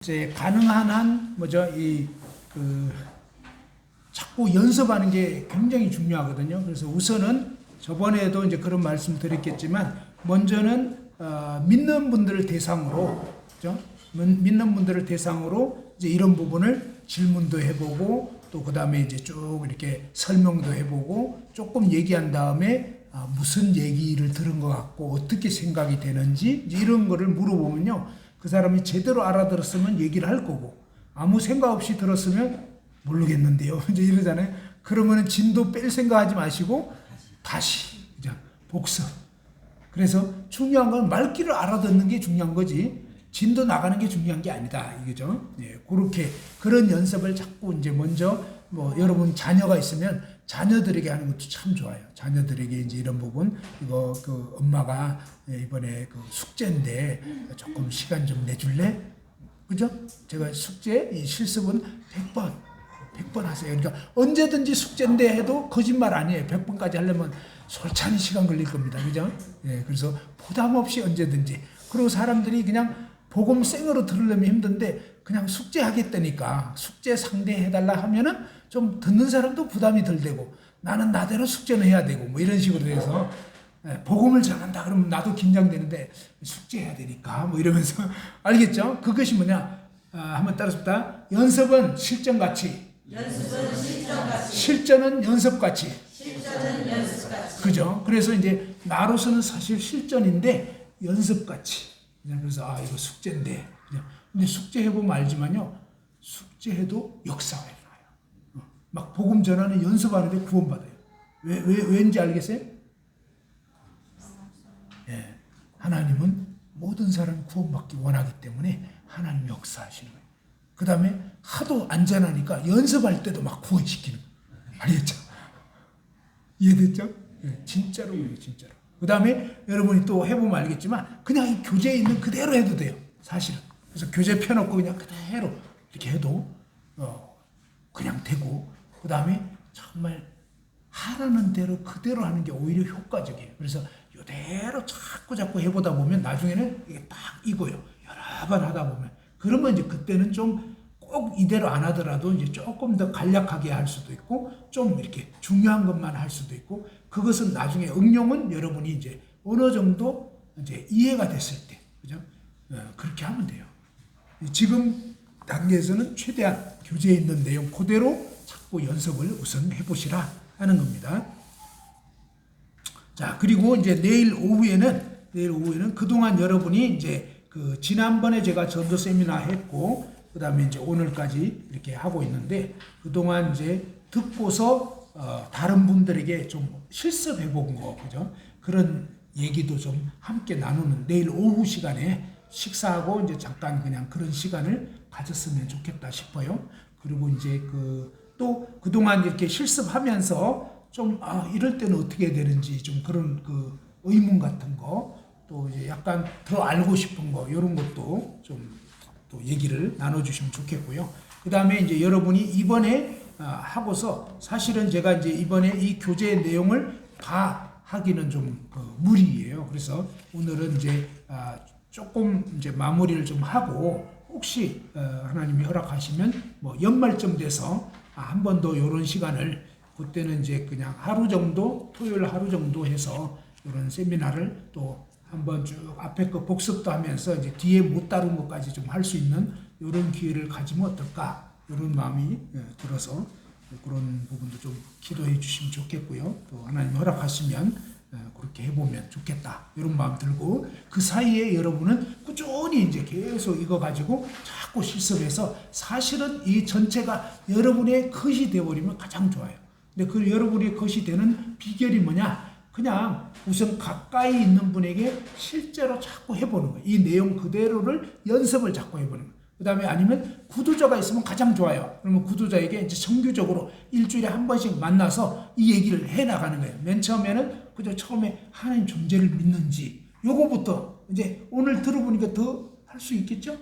이제 가능한 한 뭐죠 자꾸 연습하는 게 굉장히 중요하거든요. 그래서 우선은 저번에도 이제 그런 말씀 드렸겠지만 먼저는 믿는 분들을 대상으로, 그죠? 믿는 분들을 대상으로 이제 이런 부분을 질문도 해보고 또 그 다음에 이제 쭉 이렇게 설명도 해보고 조금 얘기한 다음에 무슨 얘기를 들은 것 같고 어떻게 생각이 되는지 이제 이런 거를 물어보면요. 그 사람이 제대로 알아들었으면 얘기를 할 거고 아무 생각 없이 들었으면 모르겠는데요. 이제 이러잖아요. 그러면은 진도 뺄 생각하지 마시고 다시 그냥 복습. 그래서 중요한 건 말귀를 알아듣는 게 중요한 거지. 진도 나가는 게 중요한 게 아니다. 이거죠. 예, 그렇게 그런 연습을 자꾸 이제 먼저 여러분 자녀가 있으면 자녀들에게 하는 것도 참 좋아요. 자녀들에게 이제 이런 부분 이거 엄마가 이번에 숙제인데 조금 시간 좀 내줄래? 그죠? 제가 숙제 이 실습은 100번 하세요. 그러니까 언제든지 숙제인데 해도 거짓말 아니에요. 100번까지 하려면 솔찬히 시간 걸릴 겁니다. 그죠? 예, 그래서 부담 없이 언제든지. 그리고 사람들이 그냥 복음 생으로 들으려면 힘든데 그냥 숙제하겠다니까 숙제 상대해달라 하면은 좀 듣는 사람도 부담이 덜 되고 나는 나대로 숙제는 해야 되고 뭐 이런 식으로 해서 복음을 전한다 그러면 나도 긴장되는데 숙제해야 되니까 뭐 이러면서 알겠죠? 그것이 뭐냐? 한번 따라서 연습은 실전같이 실전은 연습같이 그죠? 그래서 이제 나로서는 사실 실전인데 연습같이 그래서 이거 숙제인데 근데 숙제해보면 알지만요 숙제해도 역사가 일어나요. 막 복음 전하는 연습하는데 구원받아요. 왠지 알겠어요? 예, 하나님은 모든 사람이 구원받기 원하기 때문에 하나님 역사하시는 거예요. 그 다음에 하도 안전하니까 연습할 때도 막 구원시키는 거예요. 알겠죠? 이해됐죠? 예, 진짜로 그래요, 진짜로. 그 다음에 여러분이 또 해보면 알겠지만 그냥 이 교재에 있는 그대로 해도 돼요. 사실은. 그래서 교재 펴놓고 그냥 그대로 이렇게 해도 그냥 되고 그 다음에 정말 하라는 대로 그대로 하는 게 오히려 효과적이에요. 그래서 이대로 자꾸 해보다 보면 나중에는 이게 딱 익어요. 여러 번 하다 보면. 그러면 이제 그때는 좀 꼭 이대로 안 하더라도 이제 조금 더 간략하게 할 수도 있고 좀 이렇게 중요한 것만 할 수도 있고 그것은 나중에 응용은 여러분이 이제 어느 정도 이제 이해가 됐을 때 그죠? 그렇게 하면 돼요. 지금 단계에서는 최대한 교재에 있는 내용 그대로 자꾸 연습을 우선 해보시라 하는 겁니다. 자, 그리고 이제 내일 오후에는 그동안 여러분이 이제 지난번에 제가 전도 세미나 했고 그 다음에 이제 오늘까지 이렇게 하고 있는데 그동안 이제 듣고서 다른 분들에게 좀 실습해 본 거, 그죠? 그런 얘기도 좀 함께 나누는 내일 오후 시간에 식사하고 이제 잠깐 그냥 그런 시간을 가졌으면 좋겠다 싶어요. 그리고 이제 또 그동안 이렇게 실습하면서 좀 이럴 때는 어떻게 해야 되는지 좀 그런 의문 같은 거 또 이제 약간 더 알고 싶은 거 이런 것도 좀 또 얘기를 나눠주시면 좋겠고요. 그 다음에 이제 여러분이 이번에 하고서 사실은 제가 이제 이번에 이 교재 내용을 다 하기는 좀 무리예요. 그래서 오늘은 이제 조금 이제 마무리를 좀 하고 혹시 하나님이 허락하시면 연말쯤 돼서 한 번 더 이런 시간을 그때는 이제 그냥 하루 정도 토요일 하루 정도 해서 이런 세미나를 또 한번 쭉 앞에 거 복습도 하면서 이제 뒤에 못 다룬 것까지 좀 할 수 있는 이런 기회를 가지면 어떨까 이런 마음이 들어서 그런 부분도 좀 기도해 주시면 좋겠고요. 또 하나님 허락하시면 그렇게 해보면 좋겠다 이런 마음 들고 그 사이에 여러분은 꾸준히 이제 계속 이거 가지고 자꾸 실습해서 사실은 이 전체가 여러분의 것이 되어버리면 가장 좋아요. 근데 그 여러분의 것이 되는 비결이 뭐냐? 그냥 우선 가까이 있는 분에게 실제로 자꾸 해보는 거예요. 이 내용 그대로를 연습을 자꾸 해보는 거예요. 그 다음에 아니면 구도자가 있으면 가장 좋아요. 그러면 구도자에게 이제 정규적으로 일주일에 한 번씩 만나서 이 얘기를 해 나가는 거예요. 맨 처음에는 그저 처음에 하나님 존재를 믿는지 요거부터 이제 오늘 들어보니까 더 할 수 있겠죠?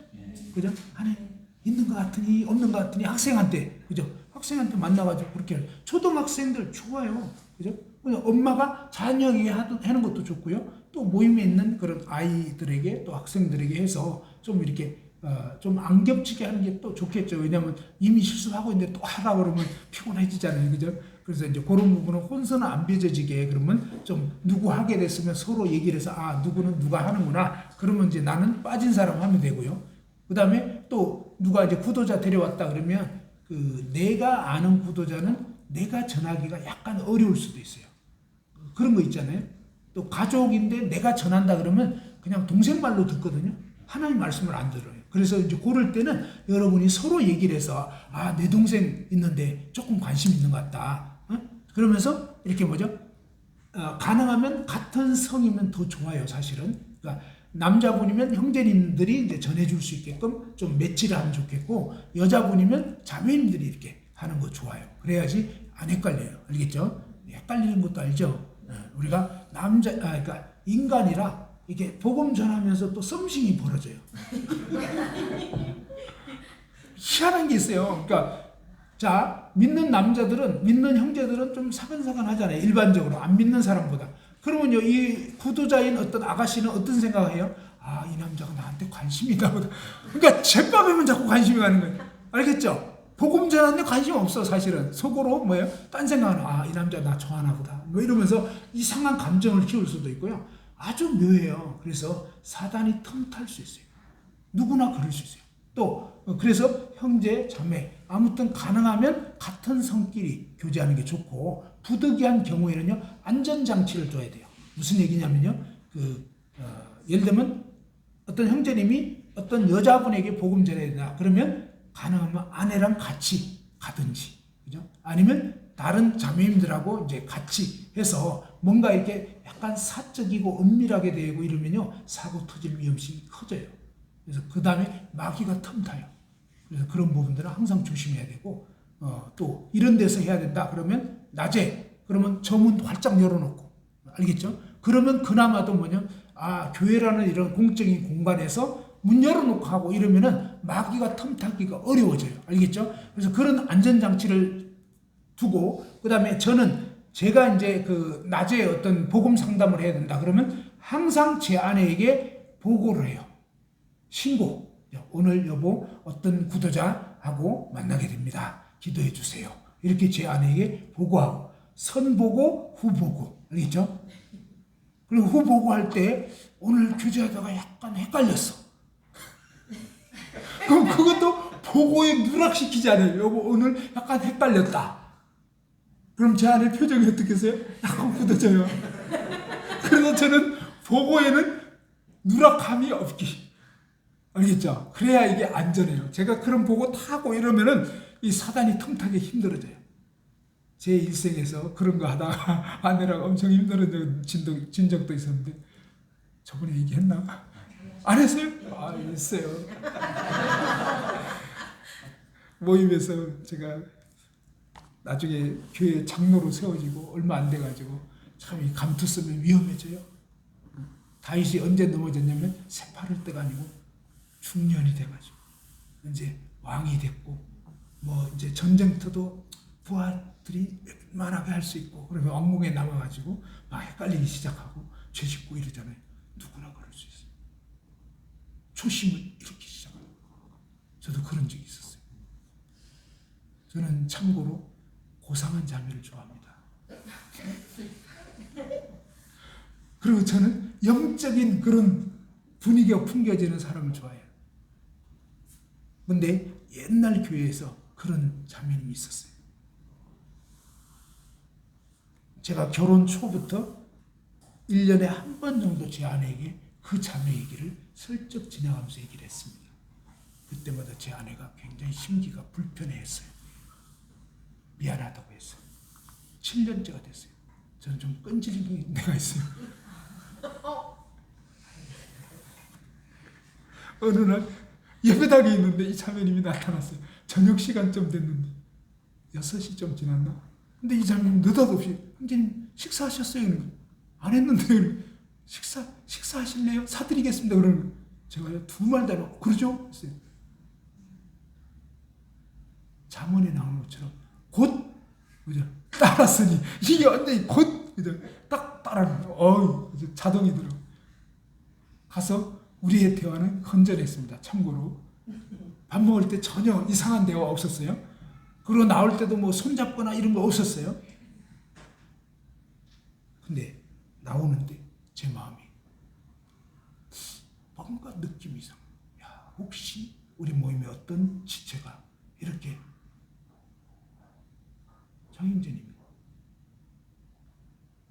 그죠? 하나님 있는 것 같으니 없는 것 같으니 학생한테 그죠? 학생한테 만나가지고 그렇게 초등학생들 좋아요. 그죠? 엄마가 자녀에게 하는 것도 좋고요. 또 모임에 있는 그런 아이들에게 또 학생들에게 해서 좀 이렇게 좀 안 겹치게 하는 게 또 좋겠죠. 왜냐하면 이미 실수하고 있는데 또 하라 그러면 피곤해지잖아요. 그죠? 그래서 이제 그런 부분은 혼선은 안 빚어지게 그러면 좀 누구 하게 됐으면 서로 얘기를 해서 누구는 누가 하는구나. 그러면 이제 나는 빠진 사람 하면 되고요. 그 다음에 또 누가 이제 구도자 데려왔다 그러면 내가 아는 구도자는 내가 전하기가 약간 어려울 수도 있어요. 그런 거 있잖아요. 또 가족인데 내가 전한다 그러면 그냥 동생 말로 듣거든요. 하나님 말씀을 안 들어요. 그래서 이제 그럴 때는 여러분이 서로 얘기를 해서 내 동생 있는데 조금 관심 있는 것 같다. 그러면서 이렇게 뭐죠? 가능하면 같은 성이면 더 좋아요, 사실은. 그러니까 남자분이면 형제님들이 이제 전해줄 수 있게끔 좀 매치를 하면 좋겠고, 여자분이면 자매님들이 이렇게 하는 거 좋아요. 그래야지 안 헷갈려요. 알겠죠? 헷갈리는 것도 알죠? 우리가 그러니까 인간이라 이게 복음 전하면서 또 썸씽이 벌어져요. 희한한 게 있어요. 그러니까 자, 믿는 남자들은, 믿는 형제들은 좀 사근사근 하잖아요. 일반적으로. 안 믿는 사람보다. 그러면요, 이 구도자인 어떤 아가씨는 어떤 생각을 해요? 이 남자가 나한테 관심이 있나 보다. 그러니까 제밥에만 자꾸 관심이 가는 거예요. 알겠죠? 복음 전하는데 관심 없어, 사실은. 속으로 뭐예요? 딴 생각은, 이 남자 나 좋아하나 보다. 뭐 이러면서 이상한 감정을 키울 수도 있고요. 아주 묘해요. 그래서 사단이 틈탈 수 있어요. 누구나 그럴 수 있어요. 또 그래서 형제, 자매 아무튼 가능하면 같은 성끼리 교제하는 게 좋고, 부득이한 경우에는요 안전장치를 둬야 돼요. 무슨 얘기냐면요, 예를 들면 어떤 형제님이 어떤 여자분에게 복음 전해야 된다. 그러면 가능하면 아내랑 같이 가든지, 그죠? 아니면 다른 자매님들하고 이제 같이 해서 뭔가 이렇게 약간 사적이고 은밀하게 되고 이러면요 사고 터질 위험성이 커져요. 그래서 그 다음에 마귀가 틈타요. 그래서 그런 부분들은 항상 조심해야 되고, 또 이런 데서 해야 된다 그러면 낮에 그러면 저문 활짝 열어놓고, 알겠죠? 그러면 그나마도 교회라는 이런 공적인 공간에서 문 열어놓고 하고 이러면은 마귀가 틈타기가 어려워져요. 알겠죠? 그래서 그런 안전장치를 두고, 그 다음에 제가 이제 낮에 어떤 복음 상담을 해야 된다 그러면 항상 제 아내에게 보고를 해요. 신고. 오늘 여보 어떤 구도자하고 만나게 됩니다. 기도해 주세요. 이렇게 제 아내에게 보고하고, 선보고 후보고. 알겠죠? 그리고 후보고할 때 오늘 교제하다가 약간 헷갈렸어. 그럼 그것도 보고에 누락시키지 않아요. 여보 오늘 약간 헷갈렸다. 그럼 제 아내 표정이 어떻겠어요? 약간 굳어져요. 그래서 저는 보고에는 누락함이 없기. 알겠죠? 그래야 이게 안전해요. 제가 그런 보고 타고 이러면은 이 사단이 틈타기 힘들어져요. 제 일생에서 그런 거 하다가 아내랑 엄청 힘들어진 적도 있었는데, 저번에 얘기했나? 안 했어요? 했어요. 모임에서 제가 나중에 교회 장로로 세워지고 얼마 안 돼가지고 참 이 감투 쓰면 위험해져요. 다윗이 언제 넘어졌냐면 새파를 때가 아니고 중년이 돼가지고 이제 왕이 됐고, 이제 전쟁터도 부하들이 웬만하게 할 수 있고, 그러면 왕궁에 남아가지고 막 헷갈리기 시작하고 죄 짓고 이러잖아요. 누구나 그럴 수 있어요. 초심을 잃기 시작하고. 저도 그런 적이 있었어요. 저는 참고로 고상한 자매를 좋아합니다. 그리고 저는 영적인 그런 분위기가 풍겨지는 사람을 좋아해요. 근데 옛날 교회에서 그런 자매님이 있었어요. 제가 결혼 초부터 1년에 한 번 정도 제 아내에게 그 자매 얘기를 슬쩍 지나가면서 얘기를 했습니다. 그때마다 제 아내가 굉장히 심기가 불편해했어요. 미안하다고 했어요. 7년째가 됐어요. 저는 좀 끈질긴 데가 있어요. 어느 날 예배당에 있는데 이 자매님이 나타났어요. 저녁 시간쯤 됐는데 6시 좀 지났나? 근데 이 자매님 느닷없이 형제님 식사하셨어요? 안 했는데 식사하실래요? 사드리겠습니다. 그러는 거예요. 제가 두 말 다 놓고 그러죠? 했어요. 잠언에 나오는 것처럼 곧 그죠? 따랐으니 이게 완전히 곧 그죠? 딱 따라는 거예요. 자동이 들어. 가서 우리의 대화는 건전했습니다. 참고로 밥 먹을 때 전혀 이상한 대화 없었어요. 그리고 나올 때도 뭐 손잡거나 이런 거 없었어요. 근데 나오는데 제 마음이 뭔가 느낌이 이상. 야, 혹시 우리 모임에 어떤 지체가 이렇게 장인재님이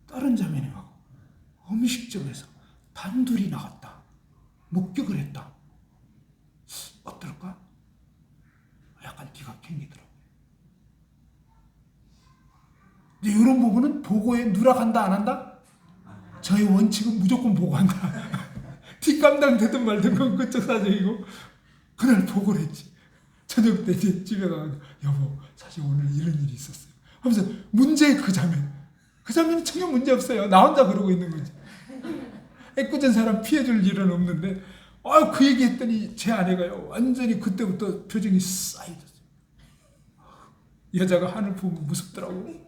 다른 자매님하고 음식점에서 단둘이 나갔다. 목격을 했다. 어떨까? 약간 기가 캥기더라고요. 이제 이런 부분은 보고에 누락한다 안 한다? 저의 원칙은 무조건 보고한다. 뒷감당 되든 말든 건 그쪽 사정이고 그날 보고를 했지. 저녁 때 이제 집에 가서 여보 사실 오늘 이런 일이 있었어요 하면서 문제의 그 자매는 전혀 문제 없어요. 나 혼자 그러고 있는 거지. 애꿎은 사람 피해줄 일은 없는데 그 얘기 했더니 제 아내가요 완전히 그때부터 표정이 싸해졌어요. 여자가 하늘 보면 무섭더라고.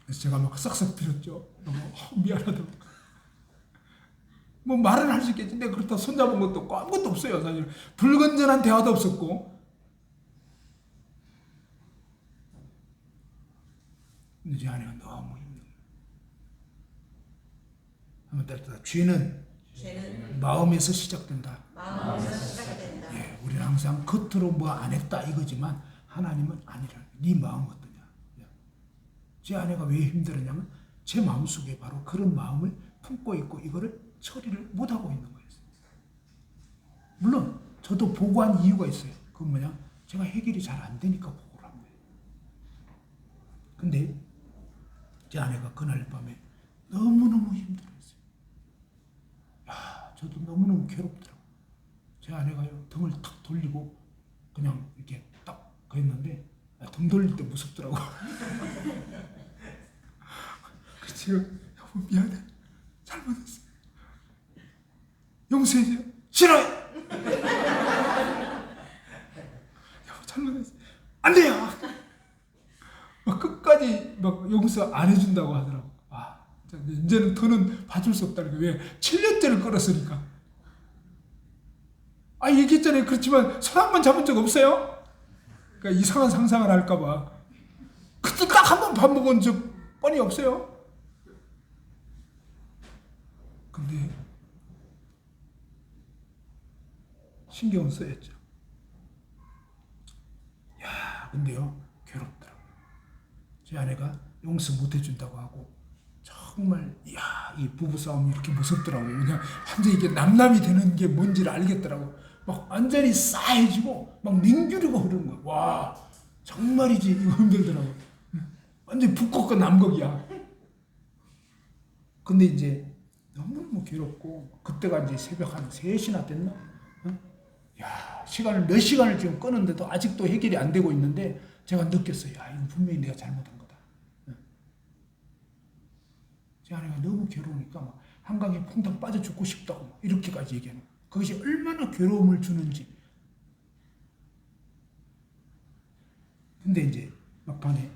그래서 제가 막 싹싹 빌었죠. 너무 미안하다고. 뭐 말은 할 수 있겠지. 근데 그렇다 손잡은 것도 없고 아무것도 없어요. 사실 불건전한 대화도 없었고. 근데 제 아내가 너무 힘든 거예요. 한번 따르다 죄는 마음에서 시작된다. 예, 우리는 항상 겉으로 뭐 안 했다 이거지만 하나님은 아니라 네 마음 어떠냐. 제 아내가 왜 힘들었냐면 제 마음속에 바로 그런 마음을 품고 있고 이거를 처리를 못하고 있는 거예요. 물론 저도 보고한 이유가 있어요. 그건 뭐냐? 제가 해결이 잘 안 되니까 보고를 한 거예요. 근데 제 아내가 그날 밤에 너무너무 힘들었어요. 저도 너무너무 괴롭더라고요. 제 아내가요 등을 탁 돌리고 그냥 이렇게 딱 그랬는데 등 돌릴 때 무섭더라고. 지금 여보 미안해. 잘못했어. 용서해줘요. 싫어요. 여보 잘못했어. 안 돼요. 막 끝까지 막 용서 안 해준다고 하더라고. 이제는 더는 봐줄 수 없다는 거예요. 왜? 7년째를 끌었으니까. 얘기했잖아요. 그렇지만 손 한 번 잡은 적 없어요. 그러니까 이상한 상상을 할까봐. 그때 딱 한 번 밥 먹은 적 뻔히 없어요. 근데 신경은 써야죠. 근데요 괴롭더라고요. 제 아내가 용서 못 해준다고 하고 정말 이 부부싸움이 이렇게 무섭더라고요. 그냥 완전히 이게 남남이 되는 게 뭔지를 알겠더라고. 막 완전히 싸해지고 막 냉기류가 흐르는 거야. 와 정말이지 이거 힘들더라고. 완전히 북극과 남극이야. 근데 이제 너무너무 괴롭고 그때가 이제 새벽 한 3시나 됐나? 시간을 몇 시간을 지금 끄는데도 아직도 해결이 안 되고 있는데 제가 느꼈어요. 이건 분명히 내가 잘못한 거다. 제 아내가 너무 괴로우니까 막 한강에 퐁당 빠져 죽고 싶다고 막 이렇게까지 얘기하는 거예요. 그것이 얼마나 괴로움을 주는지. 근데 이제 막판에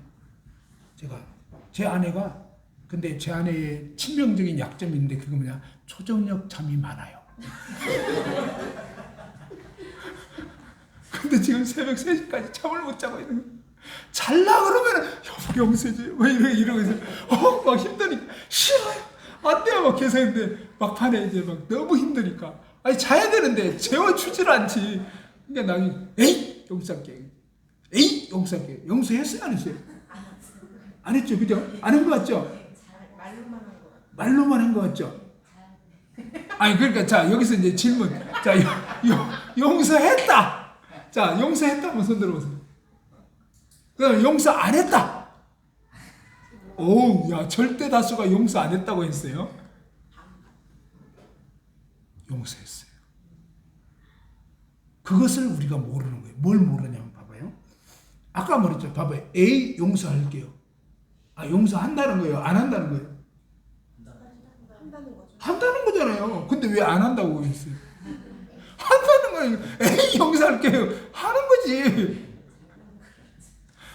제 아내가 근데 제 아내의 치명적인 약점이 있는데 그게 뭐냐? 초저녁 잠이 많아요. 근데 지금 새벽 3시까지 잠을 못 자고 있는 거예요. 잘라 그러면은 여보 용서해줘요. 왜 이러고 있어요. 막 힘드니까 싫어요. 안 돼요. 막 계속 했는데 막판에 이제 막 너무 힘드니까 자야 되는데 재워주질 않지. 그러니까 나중에 에이 용서할게. 에이 용서할게. 용서했어요 안 했어요? 안 했죠. 그죠? 안 한 거 같죠? 말로만 한 거 같죠? 그러니까 자 여기서 이제 질문. 자 용서했다. 자 용서했다 한번 손 들어보세요. 그다음 용서 안 했다. 절대 다수가 용서 안 했다고 했어요. 용서했어요. 그것을 우리가 모르는 거예요. 뭘 모르냐면 봐봐요. 아까 말했죠. 봐봐요. A 용서할게요. 용서한다는 거예요? 안 한다는 거예요? 한다는 거잖아요. 근데 왜 안 한다고 했어요? 한다는 거예요. 에이 용서할게요. 하는 거지.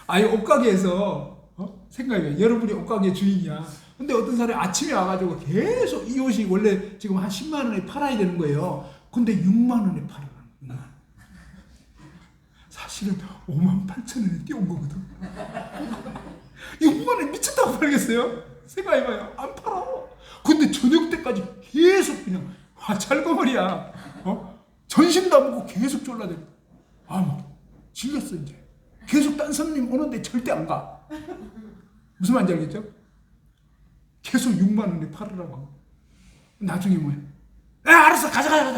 옷가게에서 생각해요. 여러분이 옷가게 주인이야. 근데 어떤 사람이 아침에 와가지고 계속 이 옷이 원래 지금 한 10만 원에 팔아야 되는 거예요. 근데 6만 원에 팔아라는 거야. 사실은 5만 8천 원에 띄운 거거든. 6만 원 미쳤다고 팔겠어요? 생각해봐요. 안 팔아. 근데 저녁 때까지 계속 그냥 찰거머리야. 전신도 안 먹고 계속 졸라대. 막 질렸어 이제. 계속 딴 손님 오는데 절대 안 가. 무슨 말인지 알겠죠? 계속 6만 원에 팔으라고. 나중에 뭐야? 알았어, 가자.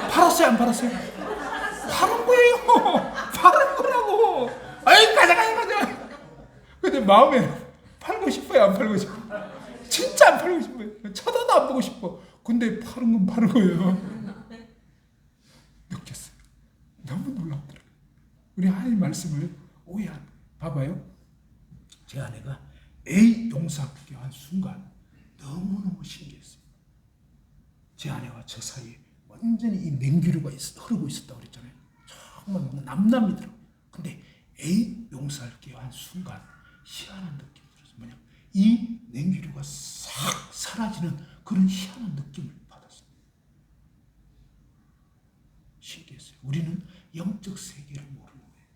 팔았어요, 안 팔았어요? 파는 거예요. 파는 거라고. 아이, 가자. 근데 마음에 팔고 싶어요, 안 팔고 싶어? 진짜 안 팔고 싶어요. 쳐다도 안 보고 싶어. 근데 파는 건 파는 거예요. 느꼈어요. 너무 놀랍더라고요. 우리 하나님 말씀을 오해한. 봐봐요. 제 아내가 A 용서하게 한 순간 너무너무 신기했어요. 제 아내와 저 사이에 완전히 이 냉기류가 흐르고 있었다고 그랬잖아요. 정말 남남이더라고요. 근데 A 용서할게요 한 순간 희한한 느낌이 들었어요. 뭐냐? 이 냉기류가 싹 사라지는 그런 희한한 느낌을 받았어요. 신기했어요. 우리는 영적 세계를 모르는 거예요.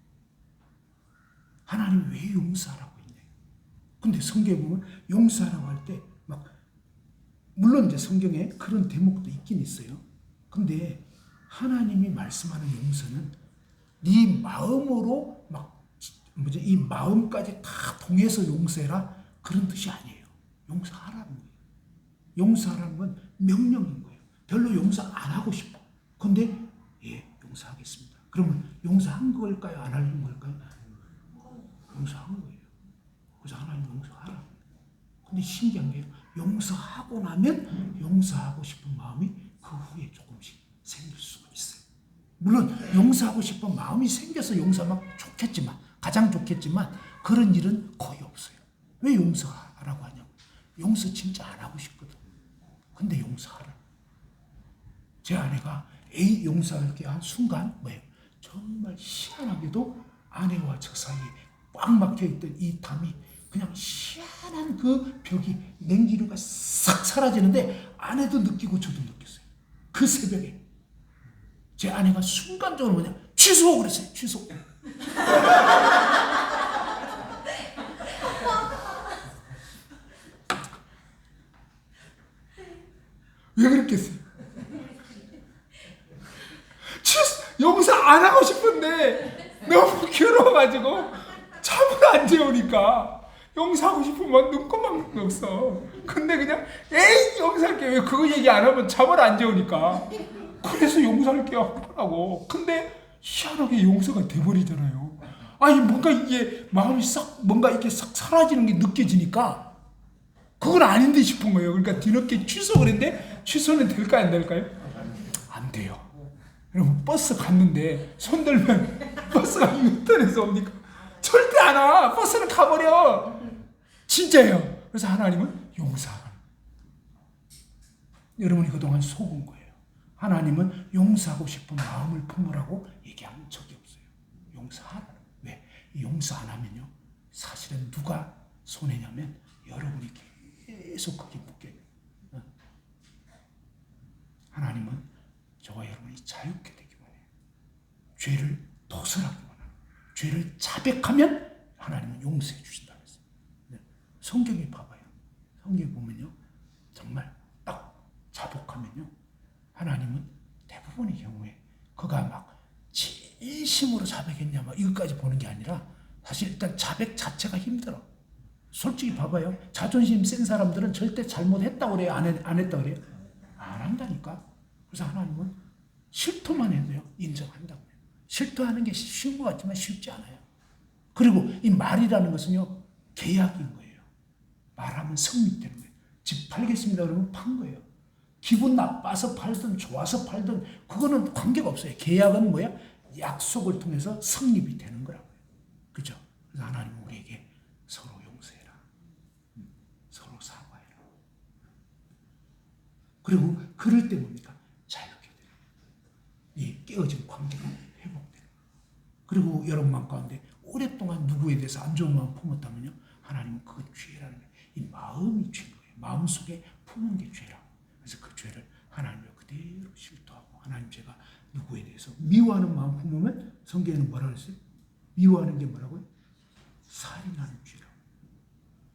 하나님 왜 용서하라고 했냐? 근데 성경에 보면 용서하라고 할 때 막 물론 이제 성경에 그런 대목도 있긴 있어요. 근데 하나님이 말씀하는 용서는 네 마음으로 이 마음까지 다 통해서 용서해라 그런 뜻이 아니에요. 용서하라는 거예요. 용서하라는 건 명령인 거예요. 별로 용서 안 하고 싶어. 근데 용서하겠습니다. 그러면 용서한 걸까요? 안 한 걸까요? 용서한 거예요. 그래서 하나님 용서하라. 근데 신기한 게요. 용서하고 나면 용서하고 싶은 마음이 그 후에 조금씩 생길 수가 있어요. 물론 용서하고 싶은 마음이 생겨서 용서하면 좋겠지만 가장 좋겠지만 그런 일은 거의 없어요. 왜 용서하라고 하냐고. 용서 진짜 안 하고 싶거든. 근데 용서하라. 제 아내가 A 용서할게 한 순간 뭐예요? 정말 희한하게도 아내와 저 사이에 꽉 막혀있던 이 담이 그냥 희한한 그 벽이 냉기류가 싹 사라지는데 아내도 느끼고 저도 느꼈어요. 그 새벽에 제 아내가 순간적으로 뭐냐 취소 그랬어요. 취소. 왜 그랬겠어요? 용서 안 하고 싶은데 너무 괴로워가지고 잠을 안 재우니까 용서하고 싶으면 눈곱만 없어. 근데 그냥 에이 용서할게 왜 그거 얘기 안 하면 잠을 안 재우니까 그래서 용서할게요 하라고. 근데 희한하게 용서가 돼버리잖아요. 아니 뭔가 이게 마음이 뭔가 이렇게 싹 사라지는 게 느껴지니까 그건 아닌데 싶은 거예요. 그러니까 뒤늦게 취소를 했는데 취소는 될까요 안 될까요? 안 돼요. 여러분 버스 갔는데 손 들면 버스가 유턴해서 옵니까? 절대 안 와. 버스는 가버려. 진짜예요. 그래서 하나님은 용서하라. 여러분이 그동안 속은 거예요. 하나님은 용서하고 싶은 마음을 품으라고 얘기한 적이 없어요. 용서하라. 왜? 용서 안 하면요. 사실은 누가 손해냐면 여러분이 계속 거기 묶여요. 하나님은 저와 여러분이 자유케 되기 원해요. 죄를 도설하기 원해요. 죄를 자백하면 하나님은 용서해 주신다고 했어요. 성경에 봐봐요. 성경에 보면요. 정말 딱 자복하면요. 하나님은 대부분의 경우에 그가 막 진심으로 자백했냐 막 이것까지 보는 게 아니라 사실 일단 자백 자체가 힘들어. 솔직히 봐봐요. 자존심 센 사람들은 절대 잘못했다고 그래요? 안 했다고 그래요? 안 한다니까. 그래서 하나님은 실토만 해도요. 인정한다고 해요. 실토하는 게 쉬운 것 같지만 쉽지 않아요. 그리고 이 말이라는 것은요. 계약인 거예요. 말하면 성립되는 거예요. 집 팔겠습니다 그러면 판 거예요. 기분 나빠서 팔든 좋아서 팔든 그거는 관계가 없어요. 계약은 뭐야? 약속을 통해서 성립이 되는 거라고요. 그죠? 그래서 하나님은 우리에게 서로 용서해라. 서로 사과해라. 그리고 그럴 때 뭡니까? 자유케 돼요. 이 깨어진 관계가 회복돼요. 그리고 여러분 마음 가운데 오랫동안 누구에 대해서 안 좋은 마음 품었다면요. 하나님은 그거 죄라는 거예요. 이 마음이 죄인 거예요. 마음속에 품은 게 죄라. 그래서 그 죄를 하나님을 그대로 실토하고 하나님 제가 누구에 대해서 미워하는 마음 품으면 성경에는 뭐라 그랬어요? 미워하는 게 뭐라고요? 살인하는 죄라.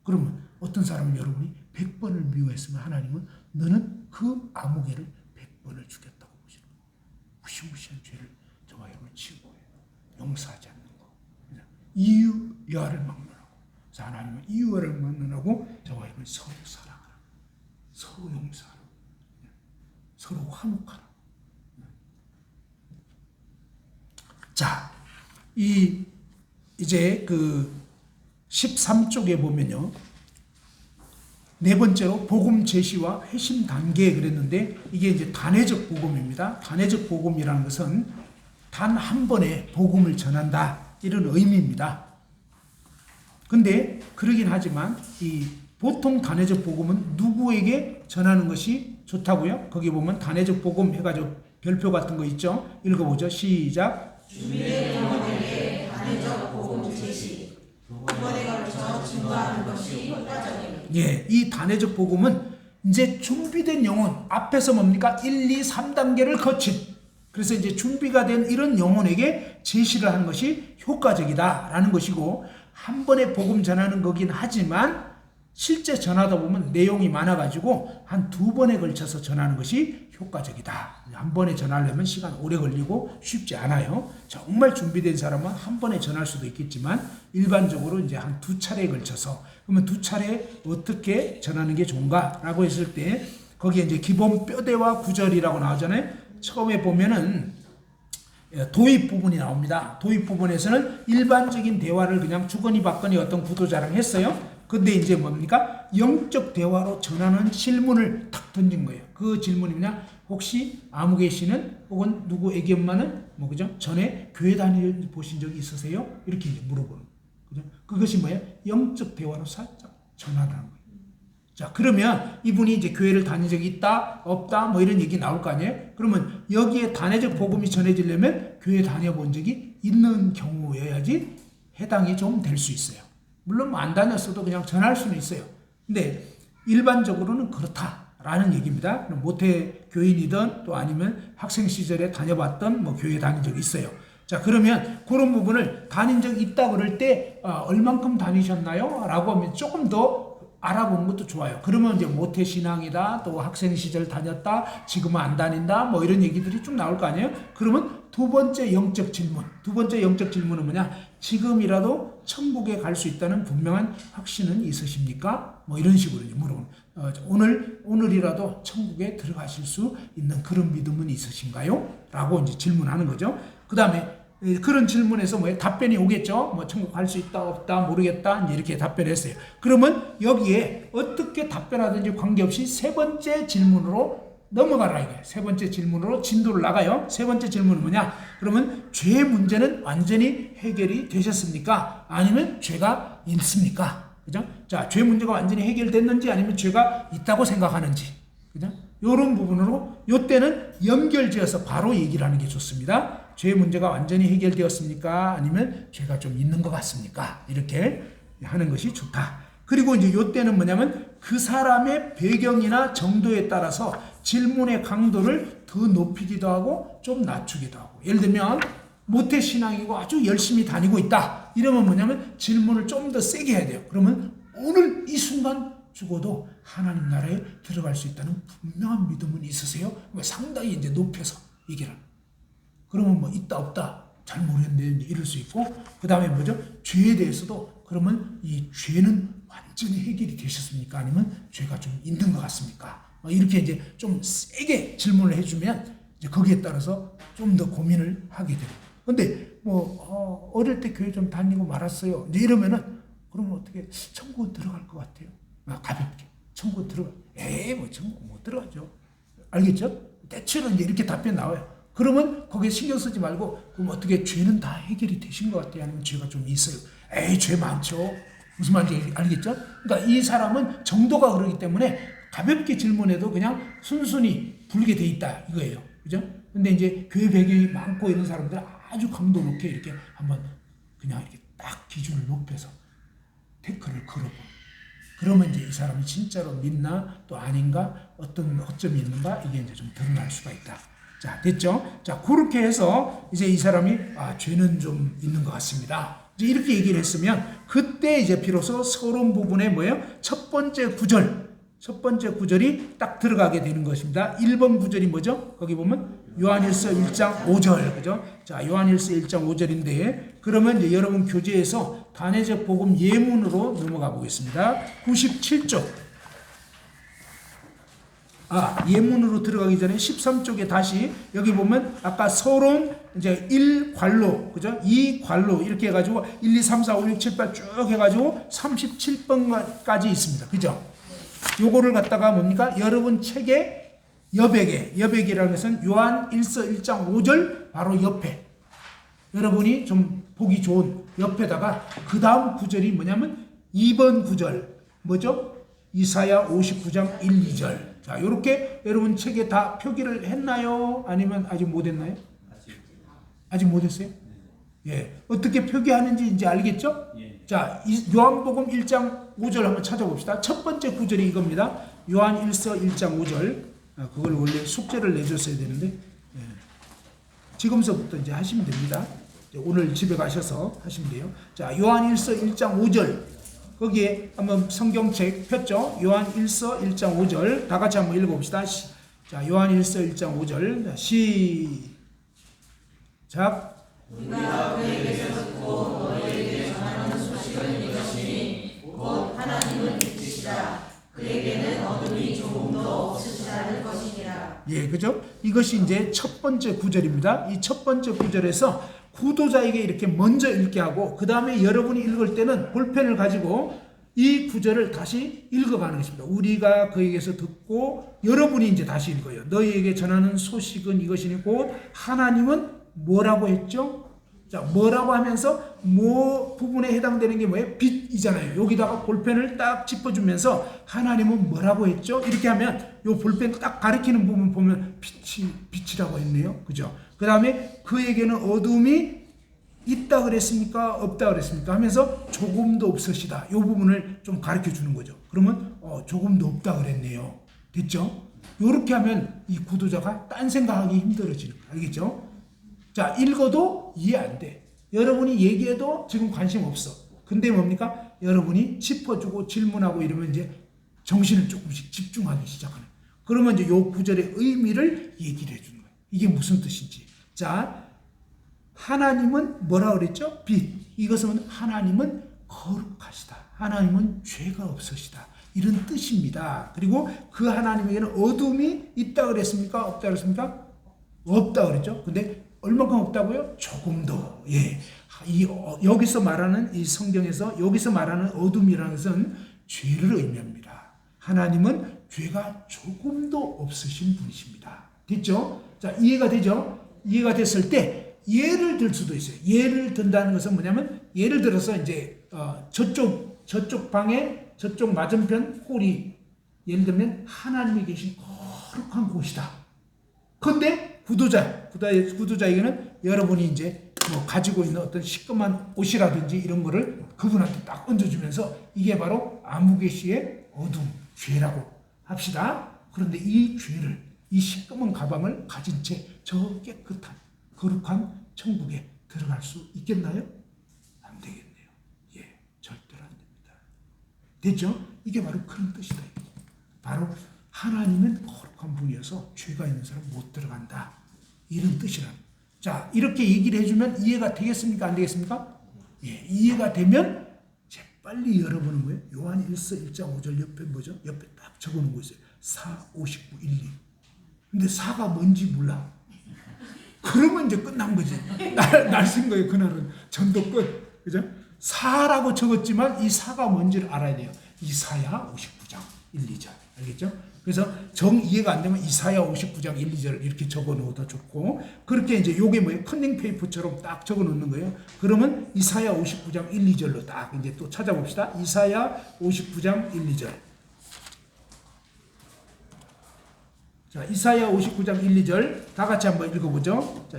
그러면 어떤 사람은 여러분이 100번을 미워했으면 하나님은 너는 그 아무개를 100번을 죽였다고 보시는 거예요. 무시무시한 죄를 저와 여러분 지은 거예요. 용서하지 않는 거. 이유야를 막론하고. 그래서 하나님은 이유야를 막론하고 저와 여러분 서로 사랑하라. 서로 용서하라. 서로 화목하라. 자, 이제 그 13쪽에 보면요. 네 번째로 복음 제시와 회심 단계 그랬는데 이게 이제 단회적 복음입니다. 단회적 복음이라는 것은 단 한 번에 복음을 전한다 이런 의미입니다. 근데 그러긴 하지만 이 보통 단회적 복음은 누구에게 전하는 것이 좋다고요? 거기 보면 단회적 복음 해가지고 별표 같은 거 있죠? 읽어보죠. 시작. 주민의 영혼에게 단회적 복음 제시 두 번에 걸쳐 증거하는 것이 효과적입니다. 예, 이 단회적 복음은 이제 준비된 영혼 앞에서 뭡니까? 1, 2, 3단계를 거친 그래서 이제 준비가 된 이런 영혼에게 제시를 하는 것이 효과적이다라는 것이고 한 번에 복음 전하는 거긴 하지만 실제 전하다 보면 내용이 많아가지고 한 두 번에 걸쳐서 전하는 것이 효과적이다. 한 번에 전하려면 시간 오래 걸리고 쉽지 않아요. 정말 준비된 사람은 한 번에 전할 수도 있겠지만 일반적으로 이제 한 두 차례에 걸쳐서 그러면 두 차례 어떻게 전하는 게 좋은가라고 했을 때 거기에 이제 기본 뼈대와 구절이라고 나오잖아요. 처음에 보면은 도입 부분이 나옵니다. 도입 부분에서는 일반적인 대화를 그냥 주거니 받거니 어떤 구도자랑 했어요. 근데 이제 뭡니까? 영적 대화로 전하는 질문을 탁 던진 거예요. 그 질문이 뭐냐? 혹시 아무개 씨는 혹은 누구 애기 엄마는 뭐 그죠? 전에 교회 다녀 보신 적이 있으세요? 이렇게 이제 물어보는 그죠? 그것이 뭐예요? 영적 대화로 살짝 전하라는 거예요. 자, 그러면 이분이 이제 교회를 다닌 적이 있다, 없다, 뭐 이런 얘기 나올 거 아니에요? 그러면 여기에 단회적 복음이 전해지려면 교회 다녀본 적이 있는 경우여야지 해당이 좀 될 수 있어요. 물론 안 다녔어도 그냥 전할 수는 있어요. 근데 일반적으로는 그렇다라는 얘기입니다. 모태 교인이든 또 아니면 학생 시절에 다녀봤던 뭐 교회 다닌 적이 있어요. 자, 그러면 그런 부분을 다닌 적 있다 그럴 때 얼만큼 다니셨나요? 라고 하면 조금 더 알아보는 것도 좋아요. 그러면 이제 모태신앙이다, 또 학생 시절 다녔다, 지금은 안 다닌다, 뭐 이런 얘기들이 쭉 나올 거 아니에요? 그러면 두 번째 영적 질문은 뭐냐? 지금이라도 천국에 갈 수 있다는 분명한 확신은 있으십니까? 뭐 이런 식으로 물어보는. 오늘이라도 천국에 들어가실 수 있는 그런 믿음은 있으신가요? 라고 이제 질문하는 거죠. 그 다음에 그런 질문에서 뭐 답변이 오겠죠. 뭐 천국 갈 수 있다 없다 모르겠다 이제 이렇게 답변했어요. 그러면 여기에 어떻게 답변하든지 관계없이 세 번째 질문으로 넘어가라 이거예요. 세 번째 질문으로 진도를 나가요. 세 번째 질문은 뭐냐? 그러면 죄의 문제는 완전히 해결이 되셨습니까? 아니면 죄가 있습니까? 그죠? 자, 죄 문제가 완전히 해결됐는지 아니면 죄가 있다고 생각하는지. 그죠? 요런 부분으로 요때는 연결지어서 바로 얘기를 하는 게 좋습니다. 죄의 문제가 완전히 해결되었습니까? 아니면 죄가 좀 있는 것 같습니까? 이렇게 하는 것이 좋다. 그리고 이제 요때는 뭐냐면 그 사람의 배경이나 정도에 따라서 질문의 강도를 더 높이기도 하고 좀 낮추기도 하고. 예를 들면 모태신앙이고 아주 열심히 다니고 있다. 이러면 뭐냐면 질문을 좀 더 세게 해야 돼요. 그러면 오늘 이 순간 죽어도 하나님 나라에 들어갈 수 있다는 분명한 믿음은 있으세요? 상당히 이제 높여서 얘기를 합니다. 그러면 뭐 있다 없다 잘 모르겠는데 이럴 수 있고 그 다음에 뭐죠? 죄에 대해서도 그러면 이 죄는 완전히 해결이 되셨습니까? 아니면 죄가 좀 있는 것 같습니까? 이렇게 이제 좀 세게 질문을 해주면 이제 거기에 따라서 좀 더 고민을 하게 돼요. 근데 뭐 어릴 때 교회 좀 다니고 말았어요. 이제 이러면은 그러면 어떻게 천국은 들어갈 것 같아요? 가볍게 천국은 들어가. 뭐 천국 못 들어가죠. 알겠죠? 대체로 이제 이렇게 답변 나와요. 그러면 거기에 신경 쓰지 말고 그럼 어떻게 죄는 다 해결이 되신 것 같아요? 아니면 죄가 좀 있어요? 죄 많죠. 무슨 말인지 알겠죠? 그러니까 이 사람은 정도가 그러기 때문에 가볍게 질문해도 그냥 순순히 불게 돼 있다 이거예요. 그죠? 근데 이제 교회 배경이 많고 이런 사람들은 아주 강도 높게 이렇게 한번 그냥 이렇게 딱 기준을 높여서 태클을 걸어보는 그러면 이제 이 사람이 진짜로 믿나 또 아닌가 어떤 허점이 있는가 이게 이제 좀 드러날 수가 있다. 자, 됐죠? 자, 그렇게 해서 이제 이 사람이 죄는 좀 있는 것 같습니다. 이제 이렇게 얘기를 했으면 그때 이제 비로소 서론 부분에 뭐예요? 첫 번째 구절이 딱 들어가게 되는 것입니다. 1번 구절이 뭐죠? 거기 보면 요한일서 1장 5절. 그죠? 자, 요한일서 1장 5절인데 그러면 이제 여러분 교재에서 단회적 복음 예문으로 넘어가 보겠습니다. 97쪽. 예문으로 들어가기 전에 13쪽에 다시 여기 보면 아까 서론 이제 1관로, 그죠? 2관로 이렇게 해가지고 1, 2, 3, 4, 5, 6, 7, 8 쭉 해가지고 37번까지 있습니다. 그죠? 요거를 갖다가 뭡니까? 여러분 책의 여백이라는 것은 요한 1서 1장 5절 바로 옆에 여러분이 좀 보기 좋은 옆에다가 그 다음 구절이 뭐냐면 2번 구절 뭐죠? 이사야 59장 1, 2절. 자, 요렇게 여러분 책에 다 표기를 했나요? 아니면 아직 못했나요? 아직 못했어요? 예. 어떻게 표기하는지 이제 알겠죠? 자, 요한복음 1장 5절 한번 찾아봅시다. 첫 번째 구절이 이겁니다. 요한 1서 1장 5절. 그걸 원래 숙제를 내줬어야 되는데 지금서부터 이제 하시면 됩니다. 오늘 집에 가셔서 하시면 돼요. 자, 요한 1서 1장 5절. 거기에 한번 성경책 폈죠? 요한 1서 1장 5절. 다 같이 한번 읽어봅시다. 자, 요한 1서 1장 5절. 시작. 우리가 그에게서 듣고 너희에게 전하는 소식을 믿으시니 곧 하나님을 믿으시라. 그에게는 어둠이 조금도 없으시다는 것이니라. 예, 그죠? 이것이 이제 첫 번째 구절입니다. 이 첫 번째 구절에서 구도자에게 이렇게 먼저 읽게 하고 그 다음에 여러분이 읽을 때는 볼펜을 가지고 이 구절을 다시 읽어가는 것입니다. 우리가 그에게서 듣고 여러분이 이제 다시 읽어요. 너희에게 전하는 소식은 이것이니 곧 하나님은 뭐라고 했죠? 자, 뭐라고 하면서 뭐 부분에 해당되는 게 뭐예요? 빛이잖아요. 여기다가 볼펜을 딱 짚어주면서 하나님은 뭐라고 했죠? 이렇게 하면 요 볼펜 딱 가리키는 부분 보면 빛이라고 했네요. 그죠? 그 다음에 그에게는 어둠이 있다 그랬습니까? 없다 그랬습니까? 하면서 조금도 없으시다. 요 부분을 좀 가르쳐 주는 거죠. 그러면 조금도 없다 그랬네요. 됐죠? 요렇게 하면 이 구도자가 딴 생각하기 힘들어지는 거예요. 알겠죠? 자, 읽어도 이해 안 돼. 여러분이 얘기해도 지금 관심 없어. 근데 뭡니까? 여러분이 짚어주고 질문하고 이러면 이제 정신을 조금씩 집중하기 시작하는. 그러면 이제 요 구절의 의미를 얘기를 해주는 거예요. 이게 무슨 뜻인지. 자, 하나님은 뭐라 그랬죠? 빛. 이것은 하나님은 거룩하시다. 하나님은 죄가 없으시다. 이런 뜻입니다. 그리고 그 하나님에게는 어둠이 있다 그랬습니까? 없다 그랬습니까? 없다 그랬죠. 근데 얼마큼 없다고요? 조금도. 예. 여기서 말하는 이 성경에서 여기서 말하는 어둠이라는 것은 죄를 의미합니다. 하나님은 죄가 조금도 없으신 분이십니다. 됐죠? 자, 이해가 되죠? 이해가 됐을 때 예를 들 수도 있어요. 예를 든다는 것은 뭐냐면 예를 들어서 이제 저쪽 방에 저쪽 맞은편 홀이 예를 들면 하나님이 계신 거룩한 곳이다. 근데 구도자에게는 여러분이 이제 뭐 가지고 있는 어떤 시꺼먼 옷이라든지 이런 거를 그분한테 딱 얹어주면서 이게 바로 아무개시의 어둠, 죄라고 합시다. 그런데 이 죄를, 이 시꺼먼 가방을 가진 채 저 깨끗한 거룩한 천국에 들어갈 수 있겠나요? 안 되겠네요. 예, 절대로 안 됩니다. 됐죠? 이게 바로 그런 뜻이다. 바로 하나님은 거룩한 분이어서 죄가 있는 사람 못 들어간다. 이런 뜻이란. 자, 이렇게 얘기를 해주면 이해가 되겠습니까? 안 되겠습니까? 예, 이해가 되면 재빨리 여러분은 뭐예요? 요한 1서 1장 5절 옆에 뭐죠? 옆에 딱 적어놓은 거 있어요. 4, 59, 1, 2. 근데 4가 뭔지 몰라. 그러면 이제 끝난 거지. 날쓴 거예요. 그날은 전도 끝. 그죠? 4라고 적었지만 이 4가 뭔지를 알아야 돼요. 이사야 59장 1, 2절. 알겠죠? 그래서 정 이해가 안 되면 이사야 59장 1, 2절 이렇게 적어 놓어도 좋고, 그렇게 이제 요게 뭐예요? 컨닝 페이퍼처럼 딱 적어 놓는 거예요. 그러면 이사야 59장 1, 2절로 딱 이제 또 찾아봅시다. 이사야 59장 1, 2절. 자, 이사야 59장 1, 2절 다 같이 한번 읽어보죠. 자,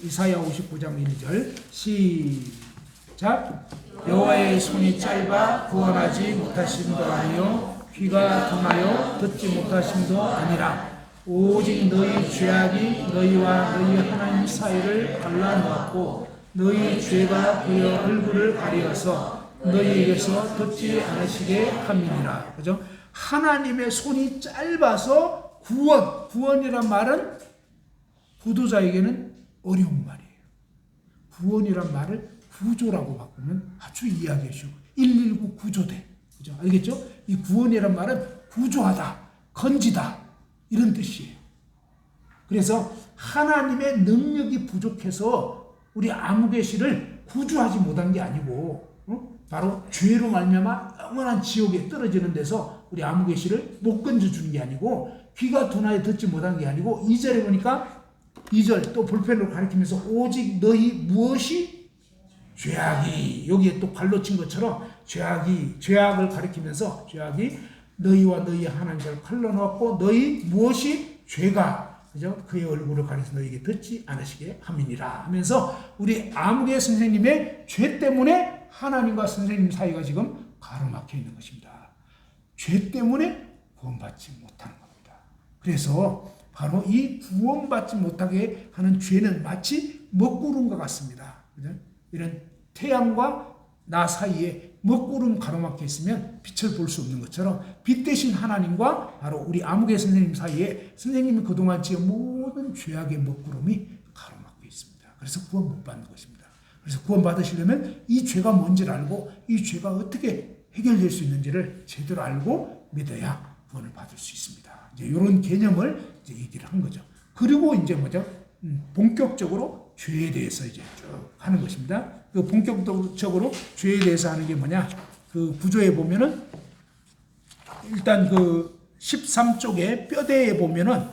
이사야 59장 1, 2절 시작. 자, 여호와의 손이 짧아 구원하지 못하심도 아니요 귀가 둔하여 듣지 못하심도 아니라 오직 너희 죄악이 너희와 너희 하나님 사이를 갈라놓았고 너희 죄가 그의 얼굴을 가리어서 너희에게서 듣지 않으시게 함이니라. 그죠? 하나님의 손이 짧아서 구원이란 말은 구도자에게는 어려운 말이에요. 구원이란 말을 구조라고 바꾸면 아주 이해하기 쉬워. 119 구조대. 그죠? 알겠죠? 이 구원이란 말은 구조하다, 건지다 이런 뜻이에요. 그래서 하나님의 능력이 부족해서 우리 아무개시를 구조하지 못한 게 아니고 바로 죄로 말미암아 영원한 지옥에 떨어지는 데서 우리 아무개시를 못 건져주는 게 아니고 귀가 둔하여 듣지 못한 게 아니고 2절에 보니까 2절 또 볼펜으로 가리키면서 오직 너희 무엇이 죄악이 여기에 또 발로 친 것처럼 죄악을 가리키면서 죄악이 너희와 너희 하나님을 갈라놓았고 너희 무엇이 죄가 그죠? 그의 얼굴을 가리켜서 너희에게 듣지 않으시게 함이니라 하면서 우리 아무개 선생님의 죄 때문에 하나님과 선생님 사이가 지금 가로막혀 있는 것입니다. 죄 때문에 구원받지 못하는 겁니다. 그래서 바로 이 구원받지 못하게 하는 죄는 마치 먹구름과 같습니다. 그죠? 이런 태양과 나 사이에 먹구름 가로막혀 있으면 빛을 볼 수 없는 것처럼 빛 대신 하나님과 바로 우리 아무개 선생님 사이에 선생님이 그동안 지은 모든 죄악의 먹구름이 가로막혀 있습니다. 그래서 구원 못 받는 것입니다. 그래서 구원 받으시려면 이 죄가 뭔지를 알고 이 죄가 어떻게 해결될 수 있는지를 제대로 알고 믿어야 구원을 받을 수 있습니다. 이제 이런 개념을 이제 얘기를 한 거죠. 그리고 이제 뭐죠? 본격적으로 죄에 대해서 이제 쭉 하는 것입니다. 그 본격적으로 죄에 대해서 하는 게 뭐냐? 그 구조에 보면은 일단 그 13쪽에 뼈대에 보면은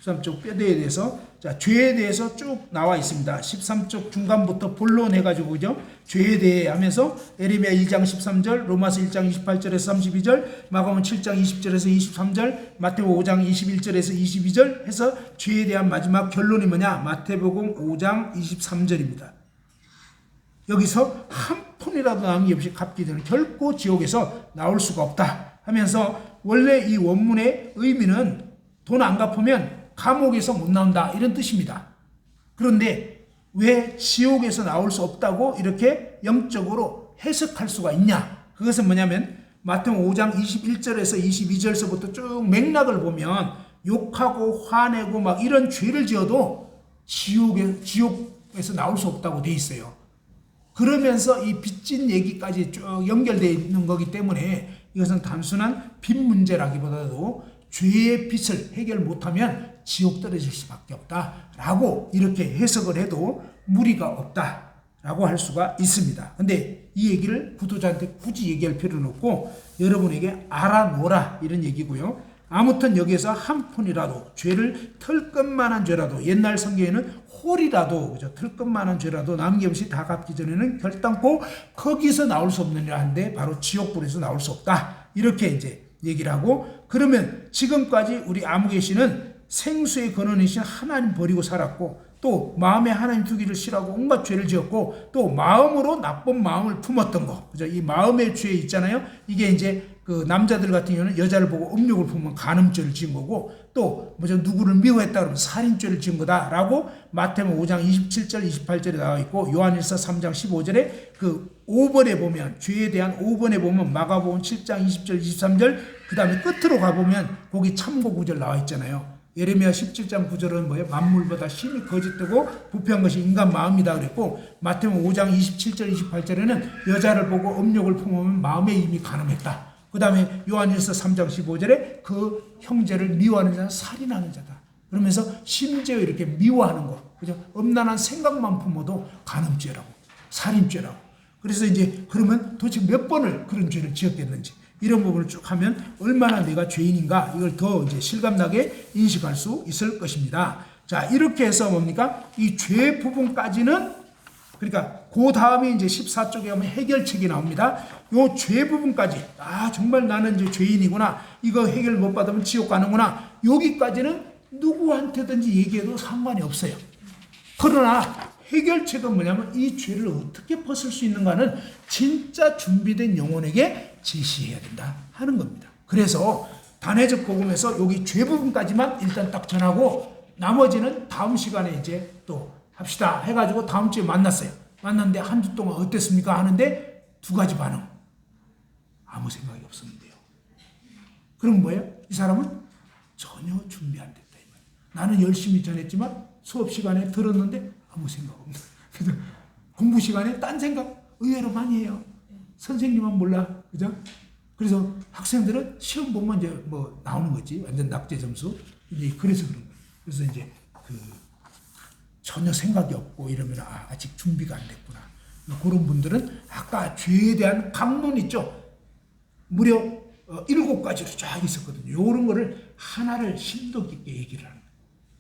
13쪽 뼈대에 대해서 자, 죄에 대해서 쭉 나와 있습니다. 13쪽 중간부터 본론 해가지고, 그죠? 죄에 대해 하면서, 에레미야 1장 13절, 로마서 1장 28절에서 32절, 마가복음 7장 20절에서 23절, 마태복음 5장 21절에서 22절 해서 죄에 대한 마지막 결론이 뭐냐? 마태복음 5장 23절입니다. 여기서 한 푼이라도 남김 없이 갚기는 결코 지옥에서 나올 수가 없다 하면서 원래 이 원문의 의미는 돈 안 갚으면 감옥에서 못 나온다 이런 뜻입니다. 그런데 왜 지옥에서 나올 수 없다고 이렇게 영적으로 해석할 수가 있냐? 그것은 뭐냐면 마태복음 5장 21절에서 22절서부터 쭉 맥락을 보면 욕하고 화내고 막 이런 죄를 지어도 지옥에서 나올 수 없다고 돼 있어요. 그러면서 이 빚진 얘기까지 쭉 연결되어 있는 거기 때문에 이것은 단순한 빚 문제라기보다도 죄의 빚을 해결 못하면 지옥 떨어질 수밖에 없다라고 이렇게 해석을 해도 무리가 없다라고 할 수가 있습니다. 근데 이 얘기를 구도자한테 굳이 얘기할 필요는 없고 여러분에게 알아놓으라 이런 얘기고요. 아무튼 여기에서 한 푼이라도 죄를 털 것만한 죄라도 옛날 성경에는 홀이라도 그죠? 털 것만한 죄라도 남김없이 다 갚기 전에는 결단코 거기서 나올 수 없느니라 한데 바로 지옥불에서 나올 수 없다 이렇게 이제 얘기를 하고 그러면 지금까지 우리 아무개시는 생수의 근원이신 하나님 버리고 살았고 또 마음에 하나님 두기를 싫어하고 온갖 죄를 지었고 또 마음으로 나쁜 마음을 품었던 거 그죠? 이 마음의 죄 있잖아요. 이게 이제 그 남자들 같은 경우는 여자를 보고 음욕을 품으면 간음죄를 지은 거고 또 뭐죠 누구를 미워했다 그러면 살인죄를 지은 거다라고 마태복음 5장 27절 28절에 나와 있고 요한일서 3장 15절에 그 5번에 보면 죄에 대한 5번에 보면 마가복음 7장 20절 23절 그 다음에 끝으로 가보면 거기 참고 구절 나와 있잖아요. 예레미야 17장 9절은 뭐예요? 만물보다 심히 거짓되고 부패한 것이 인간 마음이다 그랬고 마태복음 5장 27절 28절에는 여자를 보고 음욕을 품으면 마음에 이미 간음했다. 그 다음에 요한일서 3장 15절에 그 형제를 미워하는 자는 살인하는 자다. 그러면서 심지어 이렇게 미워하는 거, 그죠? 엄난한 생각만 품어도 간음죄라고, 살인죄라고. 그래서 이제 그러면 도대체 몇 번을 그런 죄를 지었겠는지 이런 부분을 쭉 하면 얼마나 내가 죄인인가 이걸 더 이제 실감나게 인식할 수 있을 것입니다. 자, 이렇게 해서 뭡니까? 이 죄 부분까지는 그러니까 그 다음에 이제 14쪽에 가면 해결책이 나옵니다. 요 죄 부분까지 정말 나는 이제 죄인이구나. 이거 해결 못 받으면 지옥 가는구나. 여기까지는 누구한테든지 얘기해도 상관이 없어요. 그러나 해결책은 뭐냐면 이 죄를 어떻게 벗을 수 있는가는 진짜 준비된 영혼에게 제시해야 된다 하는 겁니다. 그래서 단회적 복음에서 여기 죄 부분까지만 일단 딱 전하고 나머지는 다음 시간에 이제 또 합시다 해가지고 다음 주에 만났어요. 만났는데 한 주 동안 어땠습니까? 하는데 두 가지 반응. 아무 생각이 없었는데요. 그럼 뭐예요? 이 사람은 전혀 준비 안 됐다. 나는 열심히 전했지만 수업 시간에 들었는데 아무 생각 없는. 그래서 공부 시간에 딴 생각 의외로 많이 해요. 선생님만 몰라. 그죠? 그래서 학생들은 시험 보면 이제 뭐 나오는 거지. 완전 낙제 점수. 이제 그래서 그런 거예요. 그래서 이제 전혀 생각이 없고 이러면 아직 준비가 안 됐구나. 그런 분들은 아까 죄에 대한 강론 있죠. 무려 7가지로 쫙 있었거든요. 이런 거를 하나를 심도 깊게 얘기를 하는 거예요.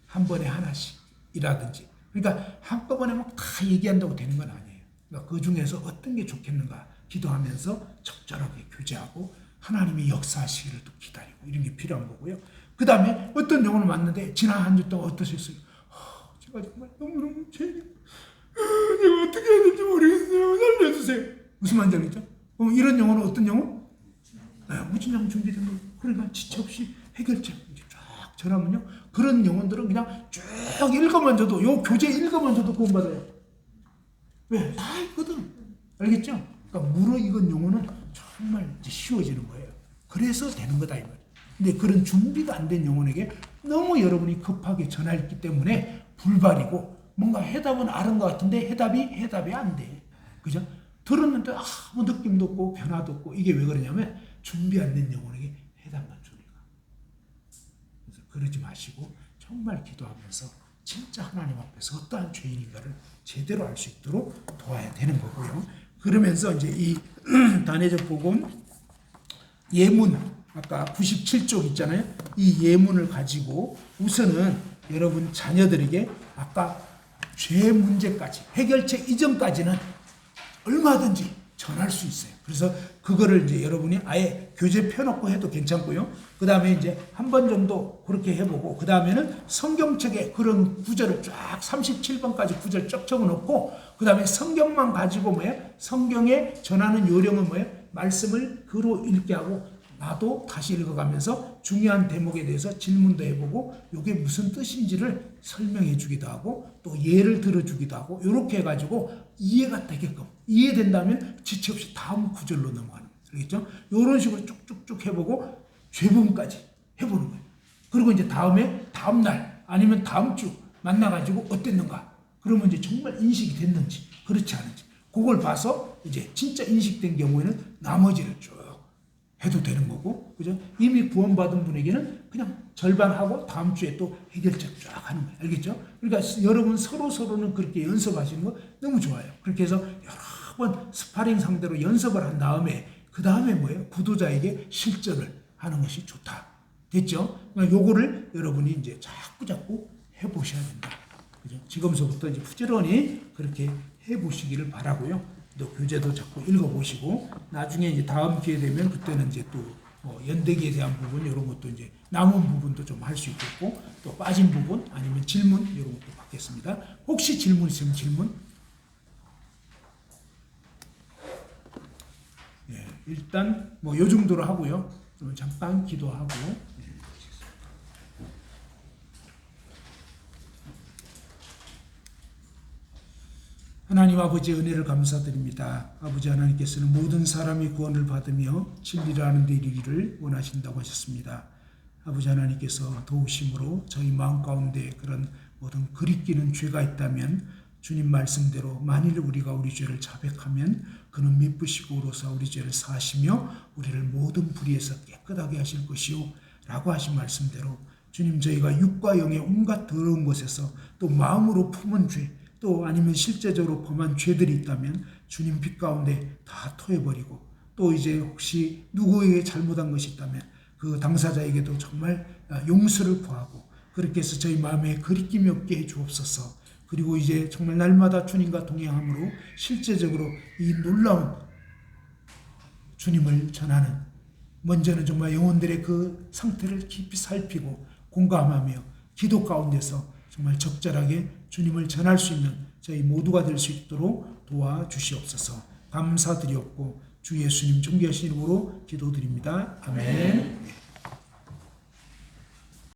한 번에 하나씩이라든지. 그러니까 한꺼번에 막 다 얘기한다고 되는 건 아니에요. 그러니까 그 중에서 어떤 게 좋겠는가 기도하면서 적절하게 교제하고 하나님이 역사하시기를 또 기다리고 이런 게 필요한 거고요. 그 다음에 어떤 영혼을 만났는데 지난 한 주 동안 어떠셨어요? 제가 정말 너무너무 제가 어떻게 해야 될지 모르겠어요. 살려주세요. 무슨 말인지 알겠죠? 이런 영혼은 어떤 영혼? 무진장 준비된 거. 그러니까 지체 없이 해결책 이제 쫙 전하면요. 그런 영혼들은 그냥 쭉 읽어만 줘도 요 교재 읽어만 줘도 구원받아요. 왜? 다 있거든. 알겠죠? 그러니까 무르익은 영혼은 정말 이제 쉬워지는 거예요. 그래서 되는 거다 이 말이에요. 근데 그런 준비가 안 된 영혼에게 너무 여러분이 급하게 전화했기 때문에 불발이고 뭔가 해답은 아는 것 같은데 해답이 안 돼. 그죠? 들었는데 아무 느낌도 없고 변화도 없고 이게 왜 그러냐면 준비 안 된 영혼에게 해답만 주니까. 그래서 그러지 마시고 정말 기도하면서 진짜 하나님 앞에서 어떠한 죄인인가를 제대로 알 수 있도록 도와야 되는 거고요. 그러면서 이제 이 단회적 복음 예문 아까 97쪽 있잖아요. 이 예문을 가지고 우선은 여러분 자녀들에게 아까 죄 문제까지 해결책 이전까지는 얼마든지 전할 수 있어요. 그래서 그거를 이제 여러분이 아예 교재 펴놓고 해도 괜찮고요. 그 다음에 이제 한 번 정도 그렇게 해보고 그 다음에는 성경책에 그런 구절을 쫙 37번까지 구절 쫙 적어놓고 그 다음에 성경만 가지고 뭐예요? 성경에 전하는 요령은 뭐예요? 말씀을 글로 읽게 하고 나도 다시 읽어가면서 중요한 대목에 대해서 질문도 해보고 이게 무슨 뜻인지를 설명해 주기도 하고 또 예를 들어주기도 하고 이렇게 해가지고 이해가 되게끔 이해된다면 지체 없이 다음 구절로 넘어가는 거예요. 알겠죠? 이런 식으로 쭉쭉쭉 해보고 죄부분까지 해보는 거예요. 그리고 이제 다음 날 아니면 다음 주 만나가지고 어땠는가? 그러면 이제 정말 인식이 됐는지 그렇지 않은지 그걸 봐서 이제 진짜 인식된 경우에는 나머지를 쭉 해도 되는 거고, 그죠? 이미 구원받은 분에게는 그냥 절반하고 다음 주에 또 해결책 쫙 하는 거예요. 알겠죠? 그러니까 여러분 서로는 그렇게 연습하시는 거 너무 좋아요. 그렇게 해서 여러 번 스파링 상대로 연습을 한 다음에 그 다음에 뭐예요? 구도자에게 실전을 하는 것이 좋다. 됐죠? 그러니까 요거를 여러분이 이제 자꾸 해보셔야 된다. 그죠? 지금서부터 이제 부지런히 그렇게 해보시기를 바라고요. 또 교재도 자꾸 읽어보시고 나중에 이제 다음 기회 되면 그때는 이제 또 연대기에 대한 부분 이런 것도 이제 남은 부분도 좀 할 수 있겠고 또 빠진 부분 아니면 질문 이런 것도 받겠습니다. 혹시 질문 있으면 질문. 예, 일단 뭐 요 정도로 하고요. 그러면 잠깐 기도하고. 하나님 아버지의 은혜를 감사드립니다. 아버지 하나님께서는 모든 사람이 구원을 받으며 진리를 아는 데 이르기를 원하신다고 하셨습니다. 아버지 하나님께서 도우심으로 저희 마음 가운데 그런 모든 그리끼는 죄가 있다면 주님 말씀대로 만일 우리가 우리 죄를 자백하면 그는 미쁘시고 오로사 우리 죄를 사하시며 우리를 모든 불의에서 깨끗하게 하실 것이요 라고 하신 말씀대로 주님 저희가 육과 영의 온갖 더러운 것에서 또 마음으로 품은 죄 또 아니면 실제적으로 범한 죄들이 있다면 주님 빛 가운데 다 토해버리고 또 이제 혹시 누구에게 잘못한 것이 있다면 그 당사자에게도 정말 용서를 구하고 그렇게 해서 저희 마음에 거리낌이 없게 해 주옵소서. 그리고 이제 정말 날마다 주님과 동행함으로 실제적으로 이 놀라운 주님을 전하는 먼저는 정말 영혼들의 그 상태를 깊이 살피고 공감하며 기도 가운데서 정말 적절하게 주님을 전할 수 있는 저희 모두가 될 수 있도록 도와주시옵소서. 감사드렸고 주 예수님 존귀하신 이름으로 기도드립니다. 아멘.